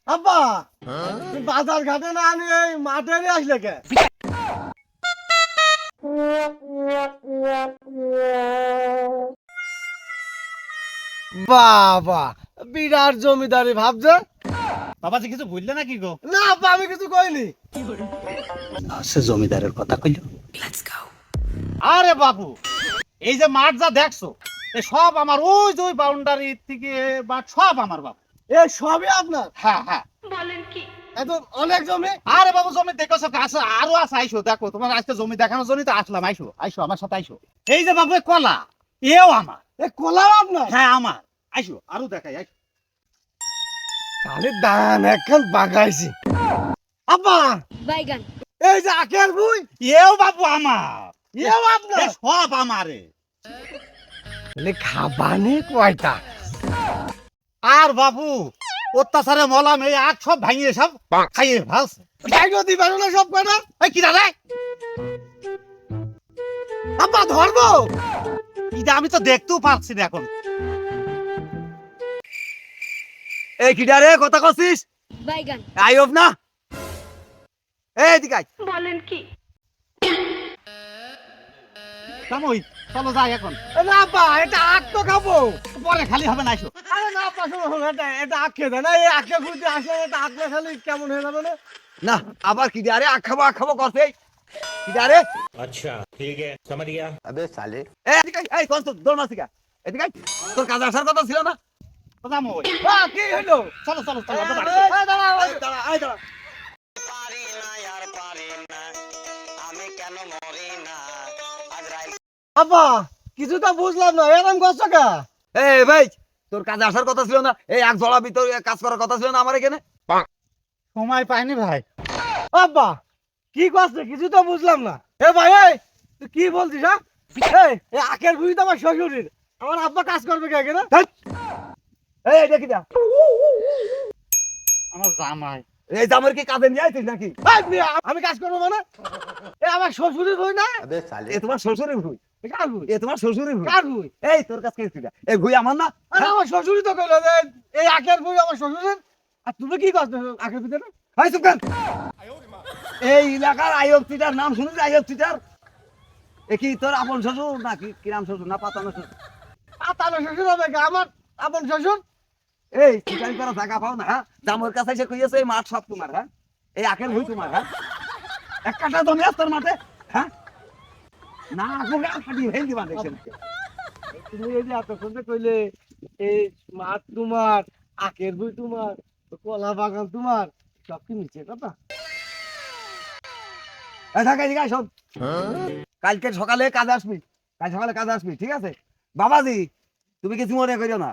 আব্বা তুই বাজার ঘাটে না আনি এই মাঠে নিয়ে আসলে কে? বাবা বিরাট জমিদারি ভাবছে। বাবাজি কিছু বললে নাকি গো? না আব্বা আমি কিছু কইনি। সে জমিদারের কথা কইল। আরে বাবু, এই যে মাঠ যা দেখছো এ সব আমার, ওই যে ওই বাউন্ডারি থেকে মাঠ সব আমার বাবু। এ সবই আপনার? হ্যাঁ হ্যাঁ। এত অনেক জমি? আরে বাবু জমি দেখছো, আছে আরো আছে, আইসো দেখো, তোমার আজকে জমি দেখানোর জন্য তো আসলাম। আইসো আইসো আমার সাথে আইসো। এই যে বাবু এ কলা, এও আমার। এ কলাও আপনার? হ্যাঁ আমার। আইসো আরো দেখাই, আইসো। তাহলে দান এখন বাগাইছি। আব্বা বাইগান এই যে আখের বুই এও বাবু আমার, এও আপনার? এ সব আমারে। তাহলে খাবানে কয়টা? আর বাবু অত্যাচারে মলাম, এই আখ সব ভাঙিয়ে সব খাইয়ে ভালছে। জায়গা দিবেন না সব কয়টা? এই কি দাদা, আব্বা ধরবো? এটা আমি তো দেখতেও পারছি না এখন। এই কিডা রে কথা কছিস? বাইগান আইব না। এই দিকে আয়। বলেন কি? কামই চলো যাই এখন, এ না আব্বা এটা আখ তো খাবো। পরে খালি হবে না। আইসো। আরে না আব্বা শোনো শোনো, এটা আখ খেয়ে দেয় না। এই আখের বুঝতে আসলে এটা আখ না খালি কেমন হয়ে যাবে না? না আবার কিডা রে আখ খাবো করছে। কিডা রে? अच्छा ठीक है समझ गया। আবে সালে। এই দিকে আয়, এই কোন তো দৌড় মাসি কা। এদিকে আয়। তোর কাজ আসার কথা ছিল না? তো যাবো ওই। কি হলো? চলো চলো চলো এই, বাড়ি। এই, দাঁড়া, এই, দাঁড়া, এই, দাঁড়া। আব্বা কিছু তো বুঝলাম না, এরকম করছো কা? এই ভাই তোর কাজ আসার কথা ছিল না? এই এক জড়া ভিতর কাজ করার কথা ছিল না আমার এখানে? সময় পাইনি ভাই। আব্বা কি করছে কিছু তো বুঝলাম না। এ ভাই এই তুই কি বলছিস? হ্যাঁ এই আখের বুঝি তো আমার শ্বশুরের, আমার আব্বা কাজ করবে কে এখানে? ধ্যাৎ। এই এটা কিডা? আমার জামাই। এই জামার কি কাজে নিয়ে আইছিস নাকি? এই মিয়া, আমি কাজ করবো মানে? এ আমার শ্বশুরের বই না? আবে সালে। এ তোমার শ্বশুরের ভুই। এ কার বই? এ তোমার শ্বশুরের ভুই। কার বই? এই তোর কাছে কে কিডা? এই ভুই আমার না? আরে আমার শ্বশুরই তো কইলো যে এই আখের বই আমার শ্বশুরের। আর তুমি কি করছো আখের ভিতরে? এই চুপ কর। এই এলাকার আইয়ব চিটার নাম শুনিস? আইয়ব চিটার এ কি তোর আপন শ্বশুর নাকি কিরাম শ্বশুর না পাতানো শ্বশুর? তাহলে শ্বশুর হবে কে? আমার আপন শ্বশুর। এই চিটারি করা জায়গা পাও না? হ্যাঁ জামর কাছে এসে কইছে এই মাঠ সব তোমার। হ্যাঁ এই আখের ভুই তোমার। হ্যাঁ এক কাটা জমি আছে তোর মাঠে? হ্যাঁ না আগুন কাটি ভেঙে দিবা দেখছেন। তুমি এই যে এতক্ষণ যে কইলে এই মাঠ তোমার, আখের বই তোমার, কলা বাগান তোমার, সব কি মিছে কথা? এই থাক এদিকে আয় শোন। কালকে সকালে কাজে আসবি। কাল সকালে কাজে আসবি ঠিক আছে? বাবাজি তুমি কিছু মনে করিও না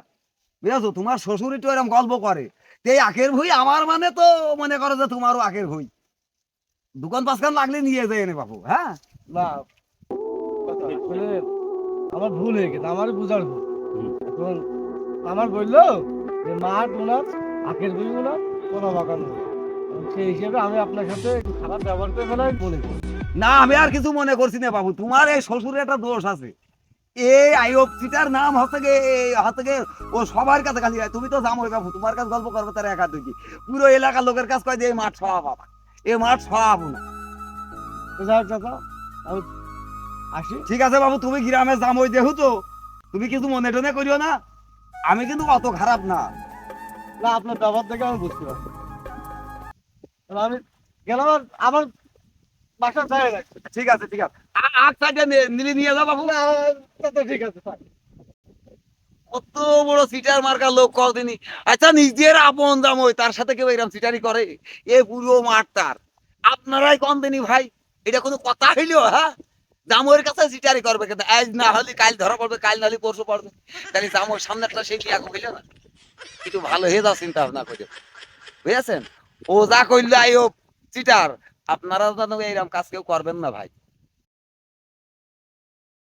বুঝেছো? তোমার শ্বশুর একটু এরকম গল্প করে যে এই আখের ভুই আমার, মানে তো মনে করো যে তোমারও আখের ভুই। দোকান পাঁচখান লাগলে নিয়ে যায় এনে বাবু। হ্যাঁ না আসলে আমার ভুল হয়ে গেছে, আমার বুঝার ভুল। এখন আমার বললো যে মাঠ ওনার, আখের বই ওনার, কলা বাগান ওনার। এখন সেই হিসেবে আমি আপনার সাথে একটু খারাপ ব্যবহার করে ফেলাই বলে দিই। না আমি আর কিছু মনে করছি না বাবু, তোমার এই শ্বশুরের একটা দোষ আছে। এই আইয়ব চিটার নাম হচ্ছে গে ও সবার কাছে খালি তুমি তো জামোই বাবু, তোমার কাছে গল্প করবে তার একা দুই। পুরো এলাকার লোকের কাছে কয় যে এই মাঠ সব বাবা, এই মাঠ সব না। তো যাই হোক চাচা, আমি আসি। ঠিক আছে বাবু, তুমি গ্রামে জামোই দেহু তো তুমি কিছু মনে টনে করিও না। আমি কিন্তু অত খারাপ না। না আপনার ব্যবহার দেখে আমি বুঝতে পারছি। তাহলে আমি গেলাম, আর আমার বাসার বাইরে রাখছি। ঠিক আছে ঠিক আছে, আগ সাইডে নিলে নিয়ে যাও বাবু। না, তো ঠিক আছে থাক। কত বড় সিটার মার্কা লোক কদিনই। আচ্ছা নিজের আপন জামোই তার সাথে কেউ এরকম সিটারি করে? এ পুরো মাঠ তার। আপনারাই কন দিনই ভাই, এটা কোনো কথা হইলো? হ্যাঁ জামোর কাছে সিটারি করবে কিন্তু আজ না হলে কাল ধরা পড়বে, কাল না হলে পরশু পড়বে। তাহলে জামোর সামনেটা সেই লিয়া হইলো না? একটু ভালো হয়ে যাও চিন্তা ভাবনা করে বুঝেছেন? ও যা কইলো আইও চিটার, আপনারা যেন এরকম কাজ কেউ করবেন না ভাই।